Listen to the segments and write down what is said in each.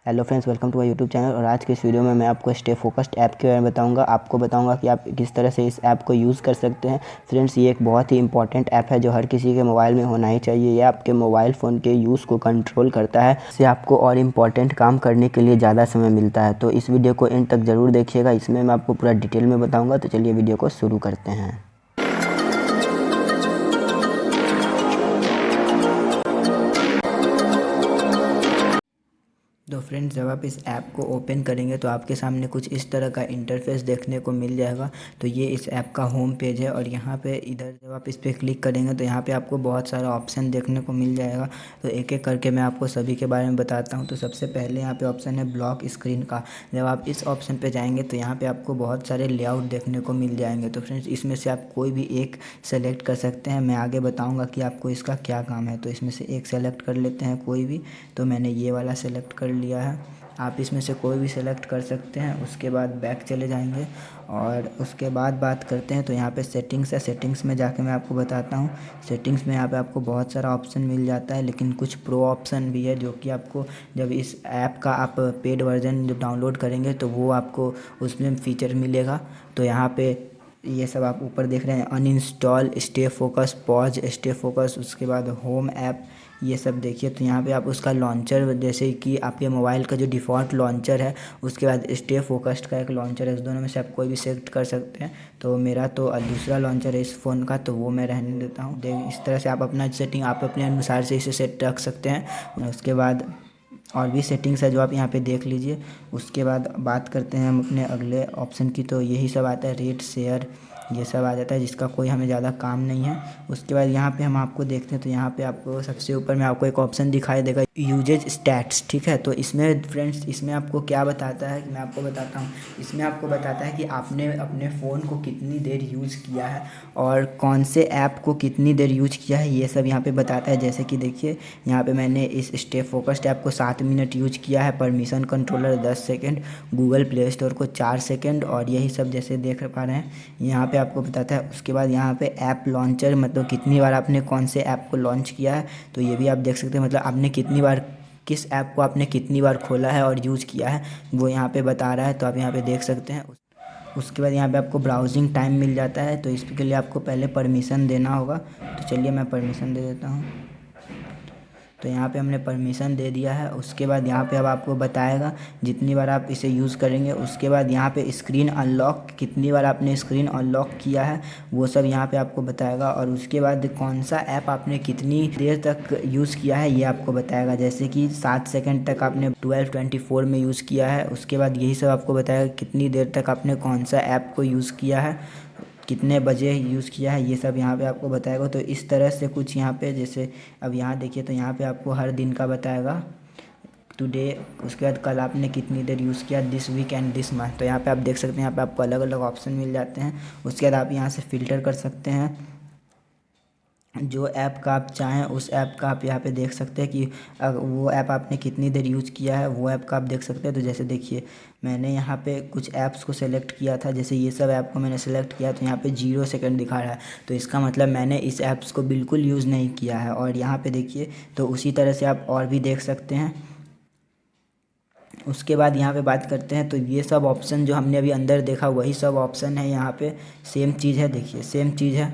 Hello friends, welcome to my YouTube channel. और आज के इस वीडियो में मैं आपको स्टे फोकस्ड ऐप के बारे में बताऊंगा। आपको बताऊंगा कि आप किस तरह से इस ऐप को यूज़ कर सकते हैं। फ्रेंड्स, ये एक बहुत ही इंपॉर्टेंट ऐप है जो हर किसी के मोबाइल में होना ही चाहिए। ये आपके मोबाइल फ़ोन के यूज़ को कंट्रोल करता है, इससे आपको और इम्पॉर्टेंट काम करने के लिए ज़्यादा समय मिलता है। तो इस वीडियो को एंड तक ज़रूर देखिएगा, इसमें मैं आपको पूरा डिटेल में बताऊँगा। तो चलिए वीडियो को शुरू करते हैं। तो फ्रेंड्स, जब आप इस ऐप को ओपन करेंगे तो आपके सामने कुछ इस तरह का इंटरफेस देखने को मिल जाएगा। तो ये इस ऐप का होम पेज है और यहाँ पे इधर जब आप इस पर क्लिक करेंगे तो यहाँ पे आपको बहुत सारा ऑप्शन देखने को मिल जाएगा। तो एक एक करके मैं आपको सभी के बारे में बताता हूँ। तो सबसे पहले यहाँ पे ऑप्शन है ब्लॉक स्क्रीन का। जब आप इस ऑप्शन पर जाएंगे तो यहाँ पर आपको बहुत सारे लेआउट देखने को मिल जाएंगे। तो फ्रेंड्स, इसमें से आप कोई भी एक सेलेक्ट कर सकते हैं। मैं आगे बताऊँगा कि आपको इसका क्या काम है। तो इसमें से एक सेलेक्ट कर लेते हैं कोई भी। तो मैंने ये वाला सेलेक्ट कर लिया है। आप इसमें से कोई भी सेलेक्ट कर सकते हैं। उसके बाद बैक चले जाएंगे और उसके बाद बात करते हैं। तो यहाँ पे सेटिंग्स है। सेटिंग्स में जाके मैं आपको बताता हूँ। सेटिंग्स में यहाँ पे आपको बहुत सारा ऑप्शन मिल जाता है, लेकिन कुछ प्रो ऑप्शन भी है जो कि आपको जब इस ऐप का आप पेड वर्जन जब डाउनलोड करेंगे तो वो आपको उसमें फ़ीचर मिलेगा। तो यहाँ पे ये सब आप ऊपर देख रहे हैं, uninstall, stay focus, pause, stay focus, उसके बाद होम ऐप, ये सब देखिए। तो यहाँ पे आप उसका लॉन्चर, जैसे कि आपके मोबाइल का जो डिफ़ॉल्ट लॉन्चर है, उसके बाद स्टे फोकस्ड का एक लॉन्चर है, उस दोनों में से आप कोई भी सेलेक्ट कर सकते हैं। तो मेरा तो दूसरा लॉन्चर है इस फ़ोन का, तो वो मैं रहने देता हूँ। इस तरह से आप अपना सेटिंग आप अपने अनुसार से इसे सेट रख सकते हैं। उसके बाद और भी सेटिंग्स है जो आप यहाँ पे देख लीजिए। उसके बाद बात करते हैं हम अपने अगले ऑप्शन की। तो यही सब आता है, रेट, शेयर, ये सब आ जाता है, जिसका कोई हमें ज़्यादा काम नहीं है। उसके बाद यहाँ पे हम आपको देखते हैं तो यहाँ पे आपको सबसे ऊपर में आपको एक ऑप्शन दिखाई देगा, यूजेज स्टैट्स। ठीक है, तो इसमें फ्रेंड्स, इसमें आपको क्या बताता है, मैं आपको बताता हूँ। इसमें आपको बताता है कि आपने अपने फ़ोन को कितनी देर यूज़ किया है और कौन से ऐप को कितनी देर यूज किया है, ये सब यहाँ पे बताता है। जैसे कि देखिए, यहाँ पे मैंने इस स्टे फोकस्ड ऐप को 7 मिनट यूज किया है, permission controller 10 second, Google play store को 4 सेकेंड, और यही सब जैसे देख पा रहे हैं यहाँ पे आपको बताता है। उसके बाद यहाँ पे ऐप लॉन्चर, मतलब कितनी बार आपने कौन से ऐप को लॉन्च किया है, तो ये भी आप देख सकते हैं। मतलब आपने कितनी बार, किस ऐप को आपने कितनी बार खोला है और यूज़ किया है, वो यहाँ पे बता रहा है। तो आप यहाँ पे देख सकते हैं। उसके बाद यहाँ पे आपको ब्राउजिंग टाइम मिल जाता है। तो इसके लिए आपको पहले परमिशन देना होगा। तो चलिए मैं परमिशन दे देता हूँ। तो यहाँ पे हमने परमिशन दे दिया है। उसके बाद यहाँ पे अब आपको बताएगा जितनी बार आप इसे यूज़ करेंगे। उसके बाद यहाँ पे स्क्रीन अनलॉक, कितनी बार आपने स्क्रीन अनलॉक किया है, वो सब यहाँ पे आपको बताएगा। और उसके बाद कौन सा ऐप आपने कितनी देर तक यूज़ किया है, ये आपको बताएगा। जैसे कि 7 सेकंड तक आपने 12:24 में यूज़ किया है। उसके बाद यही सब आपको बताएगा कितनी देर तक आपने कौन सा ऐप को यूज़ किया है, कितने बजे यूज़ किया है, ये सब यहाँ पे आपको बताएगा। तो इस तरह से कुछ यहाँ पे, जैसे अब यहाँ देखिए तो यहाँ पे आपको हर दिन का बताएगा, टुडे। उसके बाद कल आपने कितनी देर यूज़ किया, this week and this month. तो यहाँ पे आप देख सकते हैं, यहाँ पे आपको अलग अलग ऑप्शन मिल जाते हैं। उसके बाद आप यहाँ से फ़िल्टर कर सकते हैं। जो ऐप का आप चाहें उस ऐप का आप यहाँ पे देख सकते हैं कि वो ऐप आपने कितनी देर यूज़ किया है, वो ऐप का आप देख सकते हैं। तो जैसे देखिए, मैंने यहाँ पे कुछ ऐप्स को सेलेक्ट किया था, जैसे ये सब ऐप को मैंने सेलेक्ट किया, तो यहाँ पे 0 सेकंड दिखा रहा है। तो इसका मतलब मैंने इस ऐप्स को बिल्कुल यूज़ नहीं किया है। और यहाँ पे देखिए, तो उसी तरह से आप और भी देख सकते हैं। उसके बाद यहाँ पे बात करते हैं। तो ये सब ऑप्शन जो हमने अभी अंदर देखा वही सब ऑप्शन है यहाँ पे, सेम चीज़ है। देखिए सेम चीज़ है।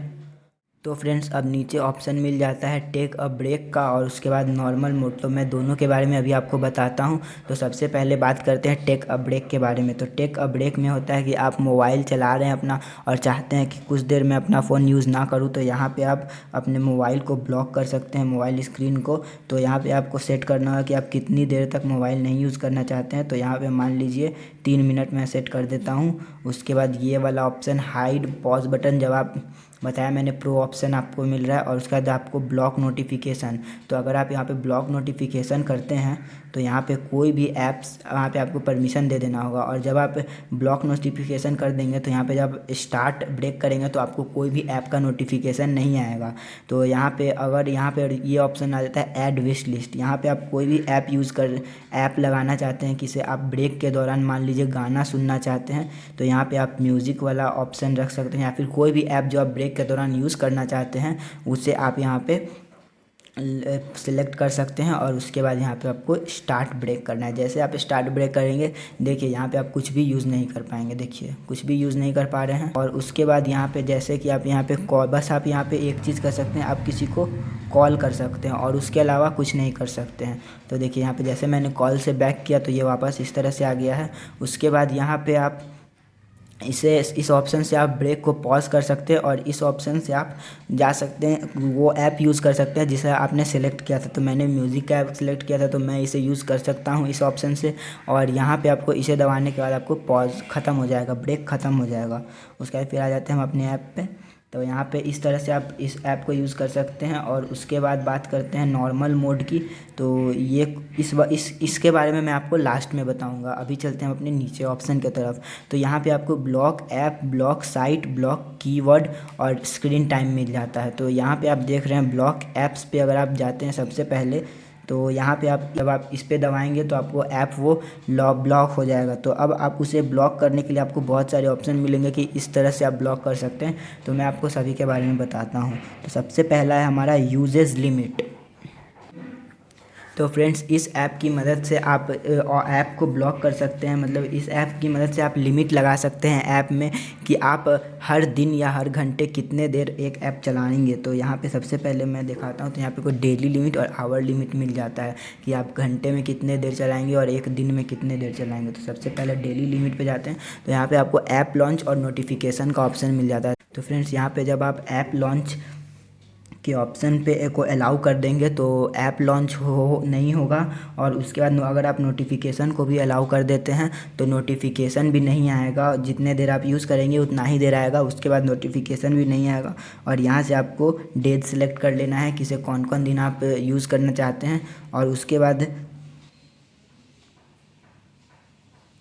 तो फ्रेंड्स, अब नीचे ऑप्शन मिल जाता है टेक अ ब्रेक का और उसके बाद नॉर्मल मोड। तो मैं दोनों के बारे में अभी आपको बताता हूँ। तो सबसे पहले बात करते हैं टेक अ ब्रेक के बारे में। तो टेक अ ब्रेक में होता है कि आप मोबाइल चला रहे हैं अपना और चाहते हैं कि कुछ देर में अपना फ़ोन यूज़ ना करूँ, तो यहाँ पे आप अपने मोबाइल को ब्लॉक कर सकते हैं, मोबाइल स्क्रीन को। तो यहाँ पे आपको सेट करना होगा कि आप कितनी देर तक मोबाइल नहीं यूज़ करना चाहते हैं। तो यहाँ पे मान लीजिए 3 मिनट मैं सेट कर देता हूँ। उसके बाद ये वाला ऑप्शन हाइड पॉज बटन, जब आप बताया मैंने, प्रो ऑप्शन आपको मिल रहा है। और उसके बाद आपको ब्लॉक नोटिफिकेशन। तो अगर आप यहाँ पे ब्लॉक नोटिफिकेशन करते हैं तो यहाँ पे कोई भी ऐप्स, वहाँ पे आपको परमिशन दे देना होगा। और जब आप ब्लॉक नोटिफिकेशन कर देंगे तो यहाँ पे जब स्टार्ट ब्रेक करेंगे तो आपको कोई भी ऐप का नोटिफिकेशन नहीं आएगा। तो यहाँ पे अगर यहाँ पे ये ऑप्शन आ जाता है ऐड विश लिस्ट। यहाँ पे आप कोई भी ऐप लगाना चाहते हैं, किसे आप ब्रेक के दौरान मान लीजिए गाना सुनना चाहते हैं, तो यहाँ पे आप म्यूज़िक वाला ऑप्शन रख सकते हैं। या फिर कोई भी ऐप जो आप ब्रेक के दौरान यूज़ करना चाहते हैं उसे आप यहाँ पे सिलेक्ट कर सकते हैं और उसके बाद यहाँ पे आपको स्टार्ट ब्रेक करना है। जैसे आप स्टार्ट ब्रेक करेंगे, देखिए यहाँ पे आप कुछ भी यूज़ नहीं कर पाएंगे, देखिए कुछ भी यूज़ नहीं कर पा रहे हैं। और उसके बाद यहाँ पे जैसे कि आप यहाँ पे कॉल, बस आप यहाँ पे एक चीज़ कर सकते हैं, आप किसी को कॉल कर सकते हैं और उसके अलावा कुछ नहीं कर सकते हैं। तो देखिए यहाँ पे जैसे मैंने कॉल से बैक किया तो ये वापस इस तरह से आ गया है। उसके बाद यहाँ पे आप इस ऑप्शन से आप ब्रेक को पॉज कर सकते हैं और इस ऑप्शन से आप जा सकते हैं, वो ऐप यूज़ कर सकते हैं जिसे आपने सेलेक्ट किया था। तो मैंने म्यूज़िक का ऐप सेलेक्ट किया था तो मैं इसे यूज़ कर सकता हूँ इस ऑप्शन से। और यहाँ पे आपको इसे दबाने के बाद आपको पॉज ख़त्म हो जाएगा, ब्रेक ख़त्म हो जाएगा। उसके बाद फिर आ जाते हैं हम अपने ऐप पे। तो यहाँ पे इस तरह से आप इस ऐप को यूज़ कर सकते हैं। और उसके बाद बात करते हैं नॉर्मल मोड की। तो ये इसके बारे में मैं आपको लास्ट में बताऊंगा। अभी चलते हैं अपने नीचे ऑप्शन की तरफ। तो यहाँ पे आपको block app, block site, block keyword और स्क्रीन टाइम मिल जाता है। तो यहाँ पे आप देख रहे हैं ब्लॉक ऐप्स पे अगर आप जाते हैं सबसे पहले, तो यहाँ पे आप जब आप इस पे दबाएंगे तो आपको ऐप वो ब्लॉक हो जाएगा। तो अब आप उसे ब्लॉक करने के लिए आपको बहुत सारे ऑप्शन मिलेंगे कि इस तरह से आप ब्लॉक कर सकते हैं। तो मैं आपको सभी के बारे में बताता हूँ। तो सबसे पहला है हमारा यूजेज लिमिट। तो फ्रेंड्स, इस ऐप की मदद से आप ऐप को ब्लॉक कर सकते हैं। मतलब इस ऐप की मदद से आप लिमिट लगा सकते हैं ऐप में कि आप हर दिन या हर घंटे कितने देर एक ऐप चलाएंगे। तो यहाँ पे सबसे पहले मैं दिखाता हूँ। तो यहाँ पे कोई डेली लिमिट और आवर लिमिट मिल जाता है कि आप घंटे में कितने देर चलाएंगे और एक दिन में कितने देर चलाएंगे। तो सबसे पहले डेली लिमिट पे जाते हैं। तो यहाँ पे आपको ऐप लॉन्च और नोटिफिकेशन का ऑप्शन मिल जाता है। तो फ्रेंड्स, यहाँ पे जब आप ऐप लॉन्च के ऑप्शन पे को अलाउ कर देंगे तो ऐप लॉन्च नहीं होगा। और उसके बाद अगर आप नोटिफिकेशन को भी अलाउ कर देते हैं तो नोटिफिकेशन भी नहीं आएगा। जितने देर आप यूज़ करेंगे उतना ही देर आएगा, उसके बाद नोटिफिकेशन भी नहीं आएगा। और यहाँ से आपको डेट सेलेक्ट कर लेना है किसे कौन कौन दिन आप यूज़ करना चाहते हैं। और उसके बाद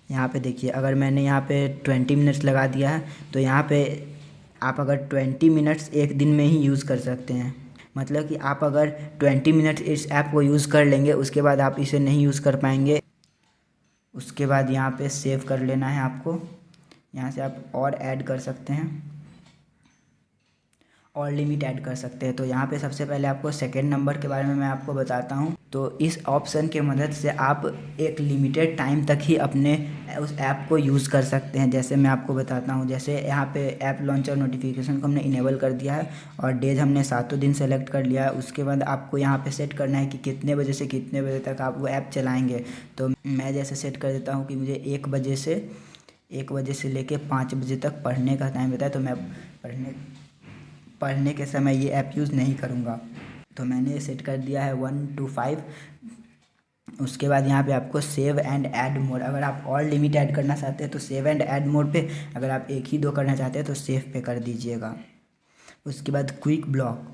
यहाँ पे देखिए, अगर मैंने यहाँ पे 20 मिनट्स लगा दिया है तो यहाँ पे आप अगर 20 मिनट्स एक दिन में ही यूज़ कर सकते हैं। मतलब कि आप अगर 20 मिनट इस ऐप को यूज़ कर लेंगे उसके बाद आप इसे नहीं यूज़ कर पाएंगे। उसके बाद यहाँ पे सेव कर लेना है आपको। यहाँ से आप और ऐड कर सकते हैं और लिमिट ऐड कर सकते हैं। तो यहाँ पे सबसे पहले आपको सेकंड नंबर के बारे में मैं आपको बताता हूँ। तो इस ऑप्शन के मदद से आप एक लिमिटेड टाइम तक ही अपने उस ऐप को यूज़ कर सकते हैं। जैसे मैं आपको बताता हूँ, जैसे यहाँ पे ऐप लॉन्च और नोटिफिकेशन को हमने इनेबल कर दिया है और डेज हमने 7 दिन सेलेक्ट कर लिया है। उसके बाद आपको यहाँ पे सेट करना है कि कितने बजे से कितने बजे तक आप वो ऐप चलाएँगे। तो मैं जैसे सेट कर देता हूँ कि मुझे 1 बजे से लेके 5 बजे तक पढ़ने का टाइम रहता है। तो मैं पढ़ने के समय ये ऐप यूज़ नहीं करूँगा। तो मैंने सेट कर दिया है 1 to 5। उसके बाद यहाँ पे आपको सेव एंड ऐड मोड, अगर आप और लिमिट ऐड करना चाहते हैं तो सेव एंड ऐड मोड पे, अगर आप एक ही दो करना चाहते हैं तो सेव पे कर दीजिएगा। उसके बाद क्विक ब्लॉक,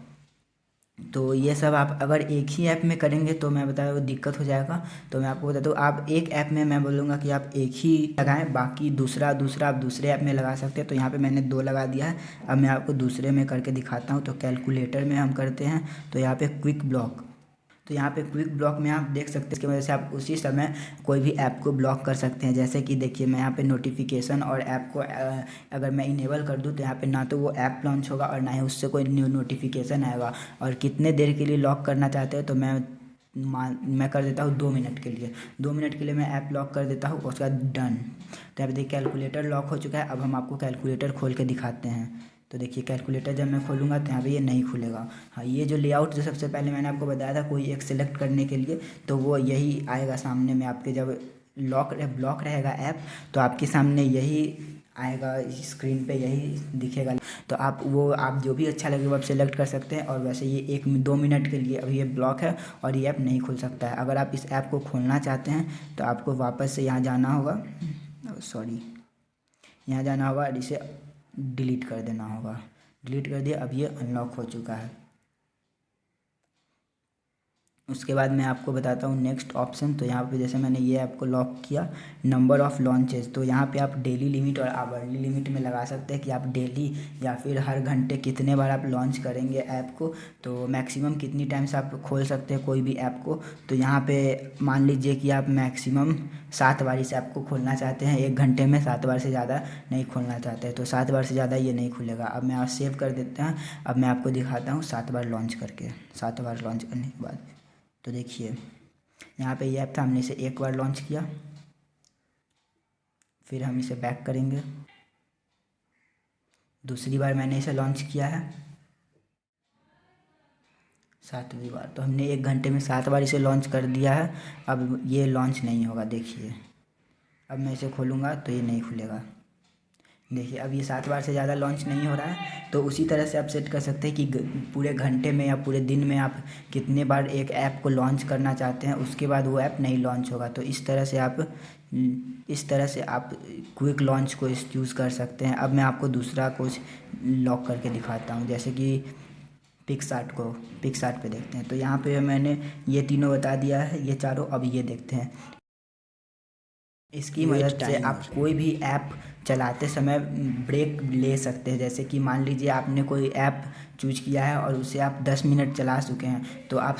तो ये सब आप अगर एक ही ऐप में करेंगे तो मैं बताया वो दिक्कत हो जाएगा। तो मैं आपको बताता हूँ, आप एक ऐप में मैं बोलूँगा कि आप एक ही लगाएं, बाकी दूसरा आप दूसरे ऐप में लगा सकते हैं। तो यहाँ पे मैंने 2 लगा दिया है। अब मैं आपको दूसरे में करके दिखाता हूँ। तो कैलकुलेटर में हम करते हैं। तो यहाँ पे क्विक ब्लॉक, तो यहाँ पे क्विक ब्लॉक में आप देख सकते हैं, इसकी वजह से आप उसी समय कोई भी ऐप को ब्लॉक कर सकते हैं। जैसे कि देखिए, मैं यहाँ पे नोटिफिकेशन और ऐप को अगर मैं इनेबल कर दूँ तो यहाँ पे ना तो वो ऐप लॉन्च होगा और ना ही उससे कोई न्यू नोटिफिकेशन आएगा। और कितने देर के लिए लॉक करना चाहते हैं तो मैं कर देता हूँ 2 मिनट के लिए। 2 मिनट के लिए मैं ऐप लॉक कर देता हूँ। उसके बाद डन। तो यहाँ पे देखिए कैलकुलेटर लॉक हो चुका है। अब हम आपको कैलकुलेटर खोल के दिखाते हैं। तो देखिए कैलकुलेटर जब मैं खोलूँगा तो यहाँ पे ये नहीं खुलेगा। हाँ, ये जो लेआउट जो सबसे पहले मैंने आपको बताया था कोई एक सिलेक्ट करने के लिए, तो वो यही आएगा सामने में आपके। जब ब्लॉक रहेगा ऐप तो आपके सामने यही आएगा, स्क्रीन पे यही दिखेगा। तो आप जो भी अच्छा लगे वो आप सेलेक्ट कर सकते हैं। और वैसे ये 1-2 मिनट के लिए अभी ये ब्लॉक है और ये ऐप नहीं खुल सकता है। अगर आप इस ऐप को खोलना चाहते हैं तो आपको वापस से यहाँ जाना होगा, यहाँ जाना होगा और इसे डिलीट कर देना होगा। डिलीट कर दिया, अब ये अनलॉक हो चुका है। उसके बाद मैं आपको बताता हूँ नेक्स्ट ऑप्शन। तो यहाँ पे जैसे मैंने ये ऐप को लॉक किया, नंबर ऑफ़ लॉन्चेस, तो यहाँ पे आप डेली लिमिट और आवरली लिमिट में लगा सकते हैं कि आप डेली या फिर हर घंटे कितने बार आप लॉन्च करेंगे ऐप को। तो मैक्सिमम कितनी टाइम से आप खोल सकते हैं कोई भी ऐप को। तो यहाँ पे मान लीजिए कि आप मैक्सिमम 7 बार इस ऐप को खोलना चाहते हैं, 1 घंटे में 7 बार से ज़्यादा नहीं खोलना चाहते हैं, तो 7 बार से ज़्यादा ये नहीं खुलेगा। अब मैं आप सेव कर देते हैं। अब मैं आपको दिखाता हूँ 7 बार लॉन्च करके, 7 बार लॉन्च करने के बाद। तो देखिए यहाँ पे ये ऐप था, हमने इसे एक बार लॉन्च किया, फिर हम इसे बैक करेंगे। दूसरी बार मैंने इसे लॉन्च किया है, 7वीं बार। तो हमने 1 घंटे में 7 बार इसे लॉन्च कर दिया है। अब ये लॉन्च नहीं होगा, देखिए अब मैं इसे खोलूँगा तो ये नहीं खुलेगा। देखिए अब ये 7 बार से ज़्यादा लॉन्च नहीं हो रहा है। तो उसी तरह से आप सेट कर सकते हैं कि पूरे घंटे में या पूरे दिन में आप कितने बार एक ऐप को लॉन्च करना चाहते हैं, उसके बाद वो ऐप नहीं लॉन्च होगा। तो इस तरह से आप क्विक लॉन्च को यूज़ कर सकते हैं। अब मैं आपको दूसरा कुछ लॉक करके दिखाता हूँ, जैसे कि पिक्सआर्ट पे देखते हैं। तो यहाँ पे मैंने ये तीनों बता दिया है, ये चारों। अब ये देखते हैं, इसकी मदद से आप कोई भी ऐप चलाते समय ब्रेक ले सकते हैं। जैसे कि मान लीजिए आपने कोई ऐप चूज किया है और उसे आप 10 मिनट चला चुके हैं, तो आप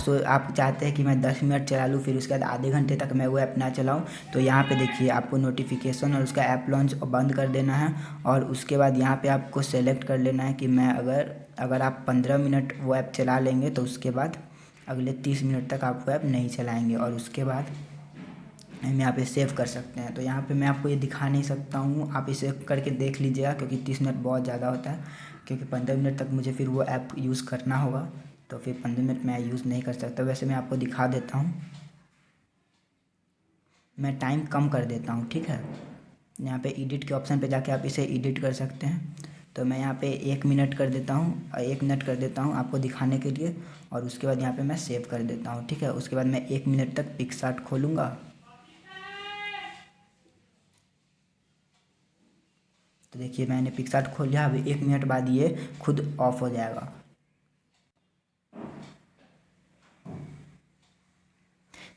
चाहते हैं कि मैं 10 मिनट चला लूँ, फिर उसके बाद आधे घंटे तक मैं वो ऐप ना चलाऊँ। तो यहाँ पे देखिए आपको नोटिफिकेशन और उसका ऐप लॉन्च बंद कर देना है। और उसके बाद यहाँ पे आपको सेलेक्ट कर लेना है कि मैं अगर आप 15 मिनट वो ऐप चला लेंगे तो उसके बाद अगले 30 मिनट तक आप वो ऐप नहीं चलाएँगे। और उसके बाद हम यहाँ पे सेव कर सकते हैं। तो यहाँ पे मैं आपको ये दिखा नहीं सकता हूँ, आप इसे करके देख लीजिएगा, क्योंकि 30 मिनट बहुत ज़्यादा होता है। क्योंकि 15 मिनट तक मुझे फिर वो ऐप यूज़ करना होगा, तो फिर 15 मिनट मैं यूज़ नहीं कर सकता। वैसे मैं आपको दिखा देता हूँ, मैं टाइम कम कर देता हूँ, ठीक है। यहाँ पे एडिट के ऑप्शन पे जाके आप इसे एडिट कर सकते हैं। तो मैं यहाँ पे 1 मिनट कर देता हूँ, 1 मिनट कर देता हूँ आपको दिखाने के लिए। और उसके बाद यहाँ पे मैं सेव कर देता हूँ, ठीक है। उसके बाद मैं 1 मिनट तक पिक्सआर्ट खोलूँगा। तो देखिए मैंने पिक्सआर्ट खोल लिया। अभी 1 मिनट बाद ये खुद ऑफ हो जाएगा।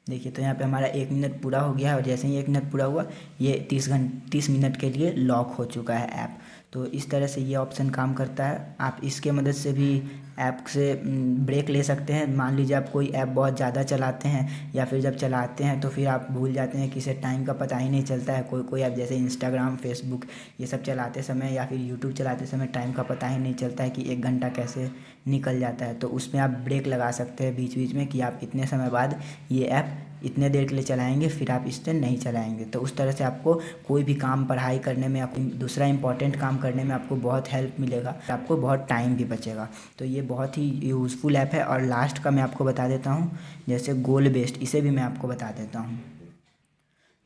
देखिए तो यहाँ पे हमारा 1 मिनट पूरा हो गया है, और जैसे ही 1 मिनट पूरा हुआ ये 30 मिनट के लिए लॉक हो चुका है ऐप। तो इस तरह से ये ऑप्शन काम करता है। आप इसके मदद से भी ऐप से ब्रेक ले सकते हैं। मान लीजिए आप कोई ऐप बहुत ज़्यादा चलाते हैं, या फिर जब चलाते हैं तो फिर आप भूल जाते हैं कि इसे टाइम का पता ही नहीं चलता है। कोई ऐप जैसे इंस्टाग्राम, फेसबुक ये सब चलाते समय, या फिर यूट्यूब चलाते समय टाइम का पता ही नहीं चलता है कि 1 घंटा कैसे निकल जाता है। तो उसमें आप ब्रेक लगा सकते हैं बीच बीच में कि आप इतने समय बाद ये ऐप इतने देर के लिए चलाएंगे, फिर आप इससे नहीं चलाएंगे। तो उस तरह से आपको कोई भी काम, पढ़ाई करने में, आपको दूसरा इंपॉर्टेंट काम करने में आपको बहुत हेल्प मिलेगा, आपको बहुत टाइम भी बचेगा। तो ये बहुत ही यूज़फुल ऐप है। और लास्ट का मैं आपको बता देता हूँ, जैसे गोल बेस्ड, इसे भी मैं आपको बता देता हूँ।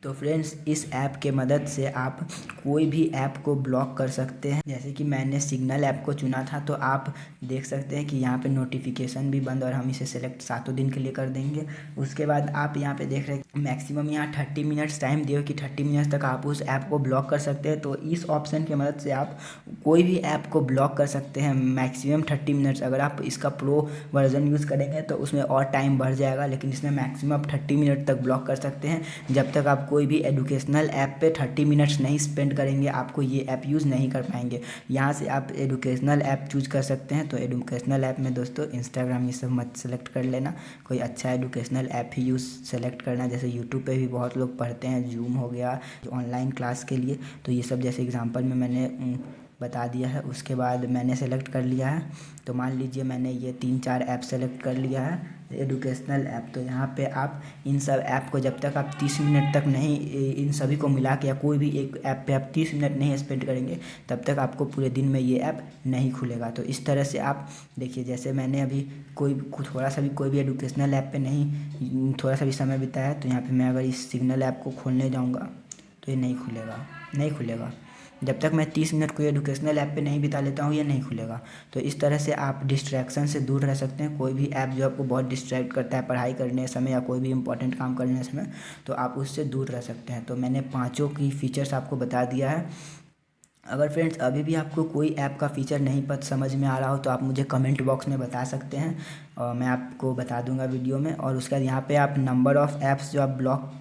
तो फ्रेंड्स इस ऐप के मदद से आप कोई भी ऐप को ब्लॉक कर सकते हैं। जैसे कि मैंने सिग्नल ऐप को चुना था, तो आप देख सकते हैं कि यहाँ पे नोटिफिकेशन भी बंद, और हम इसे सेलेक्ट 7 दिन के लिए कर देंगे। उसके बाद आप यहाँ पे देख रहे हैं मैक्सिमम यहाँ 30 मिनट्स टाइम दिए कि 30 मिनट्स तक आप उस ऐप को ब्लॉक कर सकते हैं। तो इस ऑप्शन की मदद से आप कोई भी ऐप को ब्लॉक कर सकते हैं मैक्सिमम 30 मिनट्स। अगर आप इसका प्रो वर्जन यूज़ करेंगे तो उसमें और टाइम बढ़ जाएगा, लेकिन इसमें मैक्सिमम आप 30 मिनट तक ब्लॉक कर सकते हैं। जब तक आप कोई भी एजुकेशनल ऐप पे 30 मिनट्स नहीं स्पेंड करेंगे, आपको ये ऐप यूज़ नहीं कर पाएंगे। यहाँ से आप एजुकेशनल ऐप चूज कर सकते हैं। तो एजुकेशनल ऐप में दोस्तों इंस्टाग्राम ये सब मत सेलेक्ट कर लेना, कोई अच्छा एजुकेशनल ऐप ही यूज़ सेलेक्ट करना। जैसे यूट्यूब पे भी बहुत लोग पढ़ते हैं, जूम हो गया ऑनलाइन क्लास के लिए, तो ये सब जैसे एग्जांपल में मैंने बता दिया है। उसके बाद मैंने सेलेक्ट कर लिया है। तो मान लीजिए मैंने ये 3-4 ऐप सेलेक्ट कर लिया है एजुकेशनल ऐप। तो यहाँ पे आप इन सब ऐप को जब तक आप 30 मिनट तक नहीं, इन सभी को मिला के या कोई भी एक ऐप पे आप 30 मिनट नहीं स्पेंड करेंगे, तब तक आपको पूरे दिन में ये ऐप नहीं खुलेगा। तो इस तरह से आप देखिए, जैसे मैंने अभी थोड़ा सा भी कोई भी एजुकेशनल ऐप पे नहीं थोड़ा सा भी समय बिताया है, तो यहाँ पे मैं अगर इस सिग्नल ऐप को खोलने जाऊँगा तो ये नहीं खुलेगा। जब तक मैं 30 मिनट कोई एजुकेशनल ऐप पे नहीं बिता लेता हूँ, ये नहीं खुलेगा। तो इस तरह से आप डिस्ट्रैक्शन से दूर रह सकते हैं। कोई भी ऐप जो आपको बहुत डिस्ट्रैक्ट करता है पढ़ाई करने समय या कोई भी इंपॉर्टेंट काम करने समय, तो आप उससे दूर रह सकते हैं। तो मैंने 5 की फीचर्स आपको बता दिया है। अगर फ्रेंड्स अभी भी आपको कोई ऐप का फ़ीचर नहीं समझ में आ रहा हो तो आप मुझे कमेंट बॉक्स में बता सकते हैं और मैं आपको बता दूंगा वीडियो में। और उसके बाद यहाँ पे आप नंबर ऑफ़ ऐप्स जो आप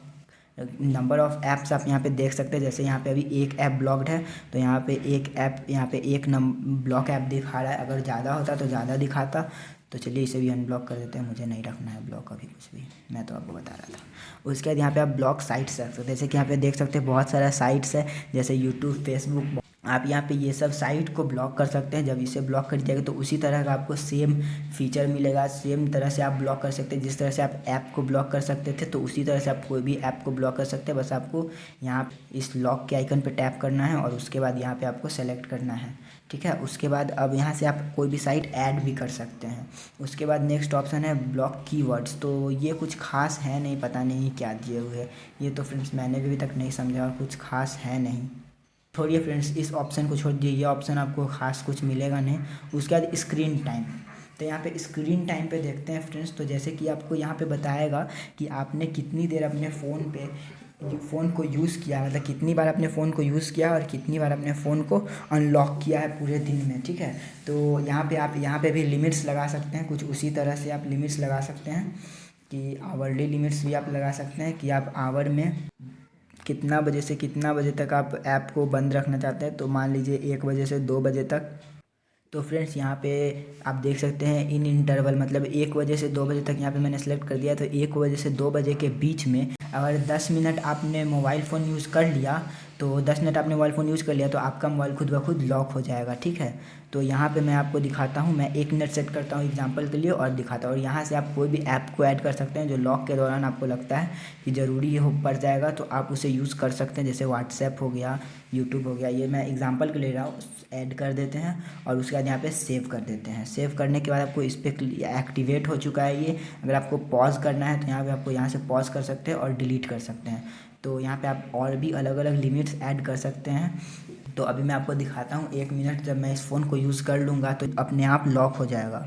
नंबर ऑफ़ ऐप्स आप यहाँ पे देख सकते हैं। जैसे यहाँ पे अभी एक ऐप ब्लॉक्ड है तो यहाँ पे एक ऐप यहाँ पे एक ब्लॉक ऐप दिखा रहा है। अगर ज़्यादा होता तो ज़्यादा दिखाता। तो चलिए इसे भी अनब्लॉक कर देते हैं, मुझे नहीं रखना है ब्लॉक अभी कुछ भी, मैं तो आपको बता रहा था। उसके बाद यहाँ पे आप ब्लॉक साइट्स रख सकते हैं। जैसे कि यहाँ पे देख सकते हैं बहुत सारा साइट्स है, जैसे यूट्यूब, फेसबुक। आप यहाँ पे ये सब साइट को ब्लॉक कर सकते हैं। जब इसे ब्लॉक कर दीजिएगा तो उसी तरह का आपको सेम फीचर मिलेगा। सेम तरह से आप ब्लॉक कर सकते हैं। जिस तरह से आप ऐप को ब्लॉक कर सकते थे तो उसी तरह से आप कोई भी ऐप को ब्लॉक कर सकते हैं। बस आपको यहाँ इस लॉक के आइकन पे टैप करना है और उसके बाद यहाँ पे आपको सेलेक्ट करना है, ठीक है। उसके बाद अब यहाँ से आप कोई भी साइट ऐड भी कर सकते हैं। उसके बाद नेक्स्ट ऑप्शन है ब्लॉक कीवर्ड्स। तो ये कुछ खास है नहीं, पता नहीं क्या दिए हुए है ये, तो फ्रेंड्स मैंने भी अभी तक नहीं समझा और कुछ खास है नहीं। छोड़िए फ्रेंड्स, इस ऑप्शन को छोड़ दीजिए, ये ऑप्शन आपको खास कुछ मिलेगा नहीं। उसके बाद स्क्रीन टाइम, तो यहाँ पे स्क्रीन टाइम पे देखते हैं फ्रेंड्स। तो जैसे कि आपको यहाँ पे बताएगा कि आपने कितनी देर अपने फ़ोन को यूज़ किया, मतलब कितनी बार अपने फ़ोन को यूज़ किया और कितनी बार अपने फ़ोन को अनलॉक किया है पूरे दिन में, ठीक है। तो यहाँ पे आप यहाँ पे भी लिमिट्स लगा सकते हैं। कुछ उसी तरह से आप लिमिट्स लगा सकते हैं कि आवरली लिमिट्स भी आप लगा सकते हैं कि आप आवर में कितना बजे से कितना बजे तक आप ऐप को बंद रखना चाहते हैं। तो मान लीजिए 1 बजे से 2 बजे तक। तो फ्रेंड्स यहाँ पे आप देख सकते हैं इन इंटरवल, मतलब 1 बजे से 2 बजे तक यहाँ पे मैंने सेलेक्ट कर दिया। तो 1 बजे से 2 बजे के बीच में अगर 10 मिनट आपने मोबाइल फ़ोन यूज़ कर लिया, तो 10 मिनट आपने मोबाइल फ़ोन यूज़ कर लिया तो आपका मोबाइल खुद ब खुद लॉक हो जाएगा, ठीक है। तो यहाँ पे मैं आपको दिखाता हूँ, मैं 1 मिनट सेट करता हूँ एग्जांपल के लिए और दिखाता हूँ। और यहाँ से आप कोई भी ऐप को ऐड कर सकते हैं जो लॉक के दौरान आपको लगता है कि ज़रूरी हो पड़ जाएगा, तो आप उसे यूज़ कर सकते हैं। जैसे व्हाट्सएप हो गया, यूट्यूब हो गया, ये मैं एग्जांपल के ले रहा हूँ। ऐड कर देते हैं और उसके बाद यहाँ पे सेव कर देते हैं। सेव करने के बाद आपको इस पर एक्टिवेट हो चुका है ये। अगर आपको पॉज करना है तो यहाँ पे आपको यहाँ से पॉज कर सकते हैं और डिलीट कर सकते हैं। तो यहाँ पे आप और भी अलग अलग लिमिट्स ऐड कर सकते हैं। तो अभी मैं आपको दिखाता हूँ 1 मिनट, जब मैं इस फ़ोन को यूज़ कर लूँगा तो अपने आप लॉक हो जाएगा।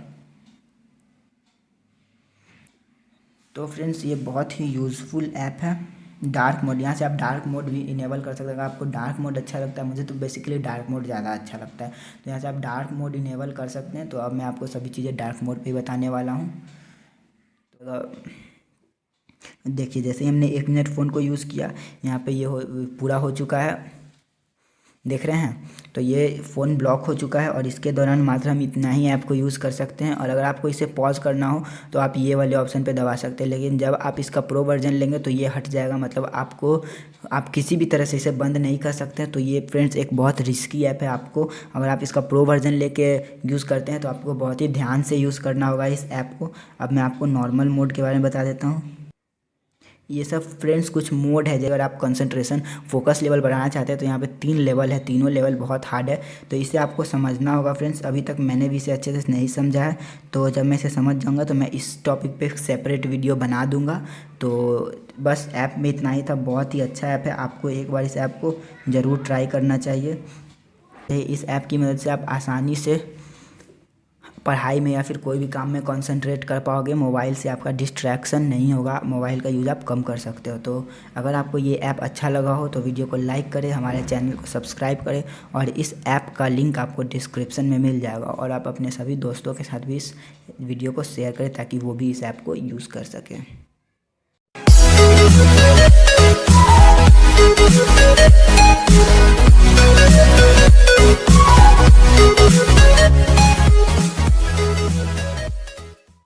तो फ्रेंड्स ये बहुत ही यूज़फुल ऐप है। डार्क मोड, यहाँ से आप डार्क मोड भी इनेबल कर सकते हैं। अगर आपको डार्क मोड अच्छा लगता है, मुझे तो बेसिकली डार्क मोड ज़्यादा अच्छा लगता है, तो यहाँ से आप डार्क मोड इनेबल कर सकते हैं। तो अब मैं आपको सभी चीज़ें डार्क मोड पे बताने वाला हूँ। तो देखिए जैसे ही हमने 1 मिनट फ़ोन को यूज़ किया, यहाँ पे ये पूरा हो चुका है, देख रहे हैं। तो ये फ़ोन ब्लॉक हो चुका है और इसके दौरान मात्र हम इतना ही ऐप को यूज़ कर सकते हैं। और अगर आपको इसे पॉज करना हो तो आप ये वाले ऑप्शन पे दबा सकते हैं। लेकिन जब आप इसका प्रो वर्जन लेंगे तो ये हट जाएगा, मतलब आप किसी भी तरह से इसे बंद नहीं कर सकते हैं। तो ये फ्रेंड्स एक बहुत रिस्की ऐप है। आपको अगर आप इसका प्रो वर्जन लेके यूज़ करते हैं तो आपको बहुत ही ध्यान से यूज़ करना होगा इस ऐप को। अब मैं आपको नॉर्मल मोड के बारे में बता देता हूँ। ये सब फ्रेंड्स कुछ मोड है। अगर आप कंसंट्रेशन फोकस लेवल बढ़ाना चाहते हैं तो यहाँ पे 3 लेवल है, तीनों लेवल बहुत हार्ड है, तो इसे आपको समझना होगा फ्रेंड्स। अभी तक मैंने भी इसे अच्छे से नहीं समझा है, तो जब मैं इसे समझ जाऊँगा तो मैं इस टॉपिक पे सेपरेट वीडियो बना दूँगा। तो बस ऐप में इतना ही था, बहुत ही अच्छा ऐप है। आपको एक बार इस ऐप को ज़रूर ट्राई करना चाहिए। इस ऐप की मदद से आप आसानी से पढ़ाई में या फिर कोई भी काम में कंसंट्रेट कर पाओगे। मोबाइल से आपका डिस्ट्रैक्शन नहीं होगा, मोबाइल का यूज़ आप कम कर सकते हो। तो अगर आपको ये ऐप अच्छा लगा हो तो वीडियो को लाइक करें, हमारे चैनल को सब्सक्राइब करें और इस ऐप का लिंक आपको डिस्क्रिप्शन में मिल जाएगा। और आप अपने सभी दोस्तों के साथ भी इस वीडियो को शेयर करें ताकि वो भी इस ऐप को यूज़ कर सकें।